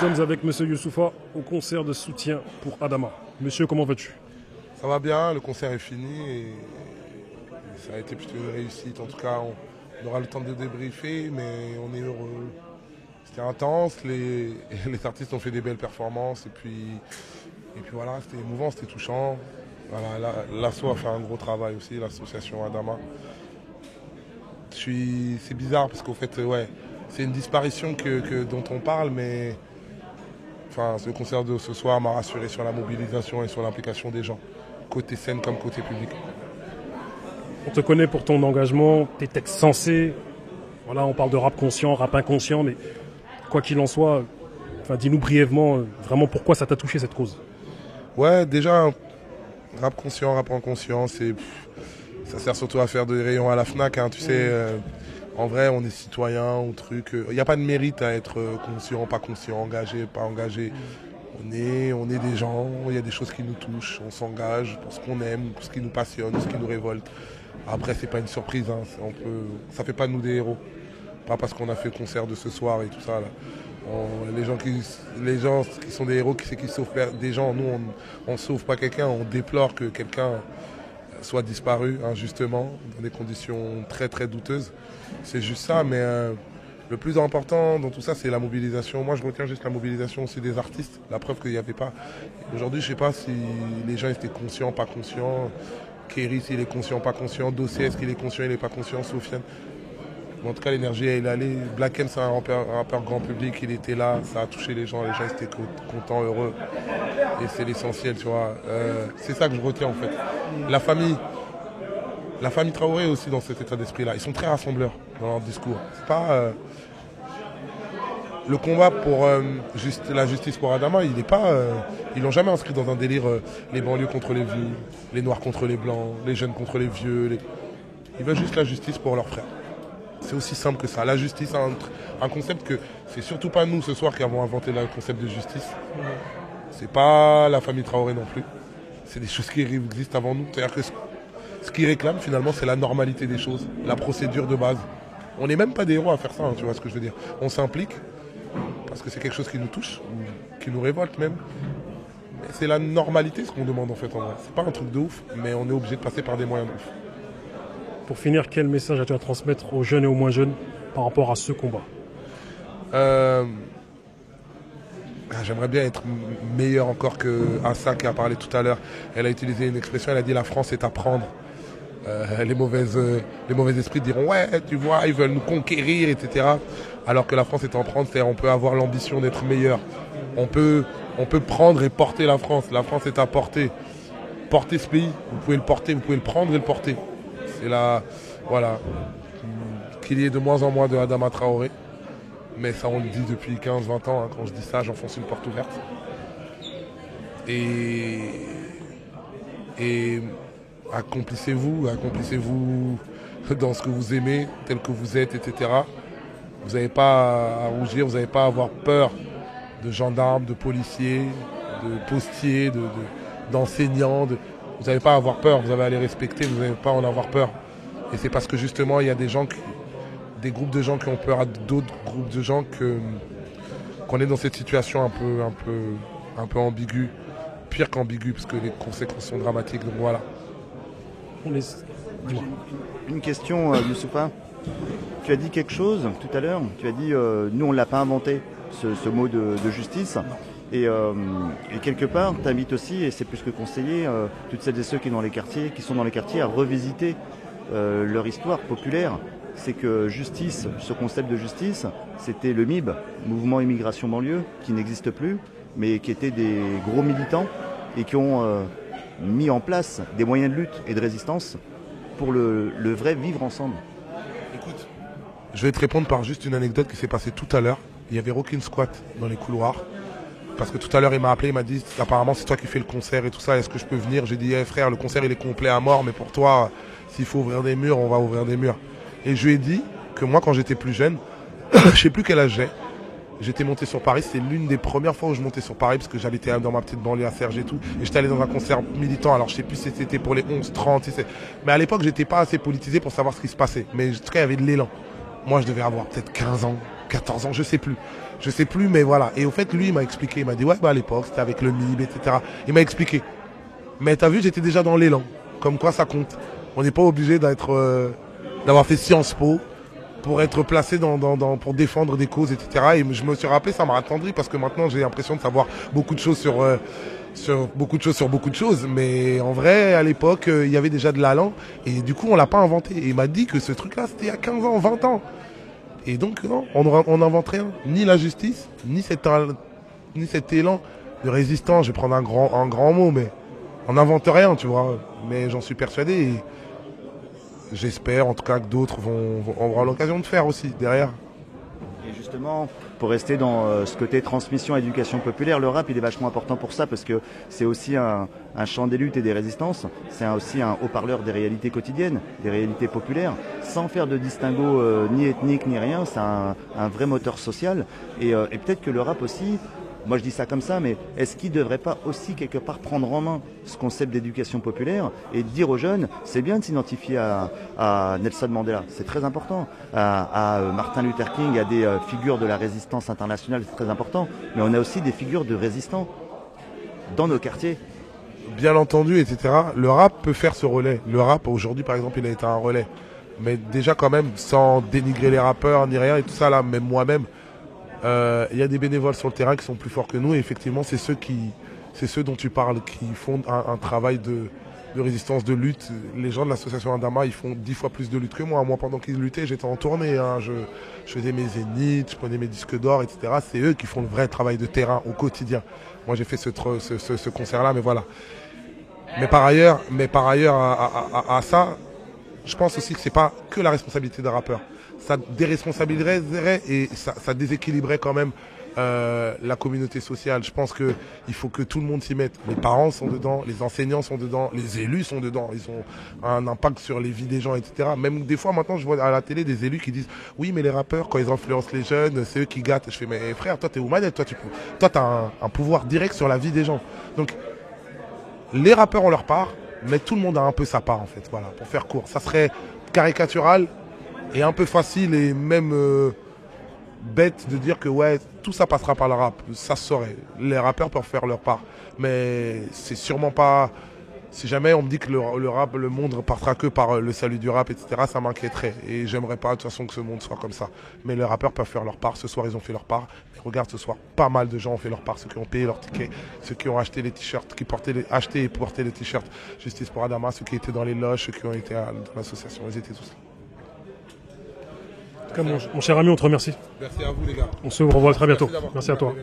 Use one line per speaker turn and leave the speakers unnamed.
sommes avec Monsieur Youssoufa au concert de soutien pour Adama. Monsieur, comment vas-tu?
Ça va bien, le concert est fini et ça a été plutôt une réussite. En tout cas, on aura le temps de débriefer, mais on est heureux. C'était intense, les artistes ont fait des belles performances et puis voilà, c'était émouvant, c'était touchant. Voilà, l'asso a fait un gros travail aussi, l'association Adama. C'est bizarre parce qu'au fait, ouais, c'est une disparition dont on parle, mais enfin, ce concert de ce soir m'a rassuré sur la mobilisation et sur l'implication des gens, côté scène comme côté public.
On te connaît pour ton engagement, tes textes sensés. Voilà, on parle de rap conscient, rap inconscient, mais quoi qu'il en soit, enfin, dis-nous brièvement vraiment pourquoi ça t'a touché cette cause.
Ouais, déjà, rap conscient, rap inconscient, ça sert surtout à faire des rayons à la FNAC, hein, tu sais. En vrai, on est citoyen ou truc. Il n'y a pas de mérite à être conscient, pas conscient, engagé, pas engagé. On est des gens, il y a des choses qui nous touchent, on s'engage pour ce qu'on aime, pour ce qui nous passionne, ce qui nous révolte. Après, c'est pas une surprise, hein, ça fait pas de nous des héros. Pas parce qu'on a fait le concert de ce soir et tout ça. Là. Les gens qui sont des héros, qui sauvent des gens, nous, on ne sauve pas quelqu'un, on déplore que quelqu'un soit disparu injustement, dans des conditions très très douteuses. C'est juste ça, mais le plus important dans tout ça, c'est la mobilisation. Moi, je retiens juste la mobilisation aussi des artistes, la preuve qu'il n'y avait pas. Aujourd'hui, je ne sais pas si les gens étaient conscients, pas conscients. Kéris, il est conscient, pas conscient. Dossier, est-ce qu'il est conscient, il n'est pas conscient. Sofiane. Mais en tout cas, l'énergie, elle est allée. Black M, c'est un rappeur grand public, il était là, ça a touché les gens étaient contents, heureux. Et c'est l'essentiel, tu vois. C'est ça que je retiens, en fait. La famille Traoré aussi dans cet état d'esprit-là. Ils sont très rassembleurs dans leur discours. C'est pas le combat pour la justice pour Adama. Ils l'ont jamais inscrit dans un délire les banlieues contre les vieux, les noirs contre les blancs, les jeunes contre les vieux. Ils veulent juste la justice pour leurs frères. C'est aussi simple que ça. La justice, un concept que c'est surtout pas nous ce soir qui avons inventé le concept de justice. C'est pas la famille Traoré non plus. C'est des choses qui existent avant nous. C'est-à-dire que ce qu'ils réclament finalement, c'est la normalité des choses, la procédure de base. On n'est même pas des héros à faire ça, hein, tu vois ce que je veux dire. On s'implique parce que c'est quelque chose qui nous touche, qui nous révolte même. Mais c'est la normalité ce qu'on demande en fait en vrai. C'est pas un truc de ouf, mais on est obligé de passer par des moyens de ouf.
Pour finir, quel message as-tu à transmettre aux jeunes et aux moins jeunes par rapport à ce combat?
J'aimerais bien être meilleur encore que Assa qui a parlé tout à l'heure. Elle a utilisé une expression, elle a dit la France est à prendre. Les mauvais esprits diront ouais, tu vois, ils veulent nous conquérir, etc. Alors que la France est en prendre, c'est-à-dire on peut avoir l'ambition d'être meilleur. On peut prendre et porter la France. La France est à porter. Porter ce pays, vous pouvez le porter, vous pouvez le prendre et le porter. C'est là, voilà, qu'il y ait de moins en moins de Adama Traoré. Mais ça, on le dit depuis 15-20 ans. Hein. Quand je dis ça, j'enfonce une porte ouverte. Et accomplissez-vous dans ce que vous aimez, tel que vous êtes, etc. Vous n'avez pas à rougir, vous n'avez pas à avoir peur de gendarmes, de policiers, de postiers, d'enseignants. Vous n'avez pas à avoir peur, vous avez à les respecter, vous n'avez pas à en avoir peur. Et c'est parce que justement, il y a des groupes de gens qui ont peur à d'autres groupes de gens qu'on est dans cette situation un peu ambiguë, pire qu'ambiguë, parce que les conséquences sont dramatiques. Donc voilà.
Une question, Youssoufa. Tu as dit quelque chose tout à l'heure. Tu as dit, nous, on ne l'a pas inventé, ce mot de justice. Et quelque part, tu invites aussi, et c'est plus que conseillé, toutes celles et ceux qui sont dans les quartiers à revisiter leur histoire populaire. C'est que justice, ce concept de justice, c'était le MIB, Mouvement Immigration Banlieue, qui n'existe plus, mais qui étaient des gros militants et qui ont mis en place des moyens de lutte et de résistance pour le vrai vivre ensemble.
Écoute, je vais te répondre par juste une anecdote qui s'est passée tout à l'heure. Il y avait Rockin' Squat dans les couloirs. Parce que tout à l'heure, il m'a appelé, il m'a dit apparemment c'est toi qui fais le concert et tout ça, est-ce que je peux venir? J'ai dit frère, le concert il est complet à mort, mais pour toi, s'il faut ouvrir des murs, on va ouvrir des murs. Et je lui ai dit que moi, quand j'étais plus jeune, je sais plus quel âge j'ai, j'étais monté sur Paris, c'est l'une des premières fois où je montais sur Paris, parce que j'habitais dans ma petite banlieue à Cergy et tout, et j'étais allé dans un concert militant, alors je sais plus si c'était pour les 11-30, mais à l'époque, j'étais pas assez politisé pour savoir ce qui se passait, mais en tout cas, il y avait de l'élan. Moi, je devais avoir peut-être 15 ans, 14 ans, je sais plus. Je sais plus, mais voilà. Et au fait, lui, il m'a expliqué. Il m'a dit, ouais, bah, à l'époque, c'était avec le MIB, etc. Il m'a expliqué. Mais t'as vu, j'étais déjà dans l'élan. Comme quoi, ça compte. On n'est pas obligé d'avoir fait Sciences Po pour être placé pour défendre des causes, etc. Et je me suis rappelé, ça m'a attendri parce que maintenant, j'ai l'impression de savoir beaucoup de choses sur beaucoup de choses. Mais en vrai, à l'époque, il y avait déjà de l'allant. Et du coup, on l'a pas inventé. Et il m'a dit que ce truc-là, c'était il y a 15 ans, 20 ans. Et donc, non, on n'invente rien. Ni la justice, ni cet élan de résistance. Je vais prendre un grand mot, mais on n'invente rien, tu vois. Mais j'en suis persuadé. Et j'espère, en tout cas, que d'autres vont avoir l'occasion de faire aussi, derrière.
Et justement, pour rester dans ce côté transmission, éducation populaire, le rap, il est vachement important pour ça, parce que c'est aussi un champ des luttes et des résistances. C'est aussi un haut-parleur des réalités quotidiennes, des réalités populaires, sans faire de distinguo ni ethnique ni rien. C'est un vrai moteur social. Et peut-être que le rap aussi, moi je dis ça comme ça, mais est-ce qu'il ne devrait pas aussi quelque part prendre en main ce concept d'éducation populaire et dire aux jeunes, c'est bien de s'identifier à Nelson Mandela, c'est très important, à Martin Luther King, à des figures de la résistance internationale, c'est très important, mais on a aussi des figures de résistants dans nos quartiers.
Bien entendu, etc. Le rap peut faire ce relais. Le rap, aujourd'hui par exemple, il a été un relais. Mais déjà quand même, sans dénigrer les rappeurs ni rien et tout ça, là, même moi-même, il y a des bénévoles sur le terrain qui sont plus forts que nous et effectivement c'est ceux dont tu parles qui font un travail de résistance, de lutte. Les gens de l'association Adama, ils font 10 fois plus de lutte que moi. Moi, pendant qu'ils luttaient, j'étais en tournée, hein. Je faisais mes zéniths, je prenais mes disques d'or, etc. C'est eux qui font le vrai travail de terrain au quotidien. Moi j'ai fait ce concert-là, mais voilà. Mais par ailleurs à ça, je pense aussi que c'est pas que la responsabilité des rappeurs. Ça déresponsabiliserait et ça déséquilibrerait quand même la communauté sociale. Je pense que il faut que tout le monde s'y mette. Les parents sont dedans, les enseignants sont dedans, les élus sont dedans. Ils ont un impact sur les vies des gens, etc. Même des fois maintenant, je vois à la télé des élus qui disent oui, mais les rappeurs quand ils influencent les jeunes, c'est eux qui gâtent. Je fais mais frère, toi t'es aux manettes, toi t'as un pouvoir direct sur la vie des gens. Donc les rappeurs ont leur part, mais tout le monde a un peu sa part en fait. Voilà, pour faire court, ça serait caricatural et un peu facile et même bête de dire que ouais, tout ça passera par le rap. Ça se saurait. Les rappeurs peuvent faire leur part. Mais c'est sûrement pas... Si jamais on me dit que le rap, le monde ne partira que par le salut du rap, etc., ça m'inquiéterait. Et j'aimerais pas de toute façon que ce monde soit comme ça. Mais les rappeurs peuvent faire leur part. Ce soir, ils ont fait leur part. Mais regarde, ce soir, pas mal de gens ont fait leur part. Ceux qui ont payé leur ticket, ceux qui ont acheté les t-shirts, qui acheté et porté les t-shirts Justice pour Adama, ceux qui étaient dans les loges, ceux qui ont été dans l'association. Ils étaient tous là.
Mon cher ami, on te remercie.
Merci à vous les gars.
On se revoit très bientôt. Merci à toi.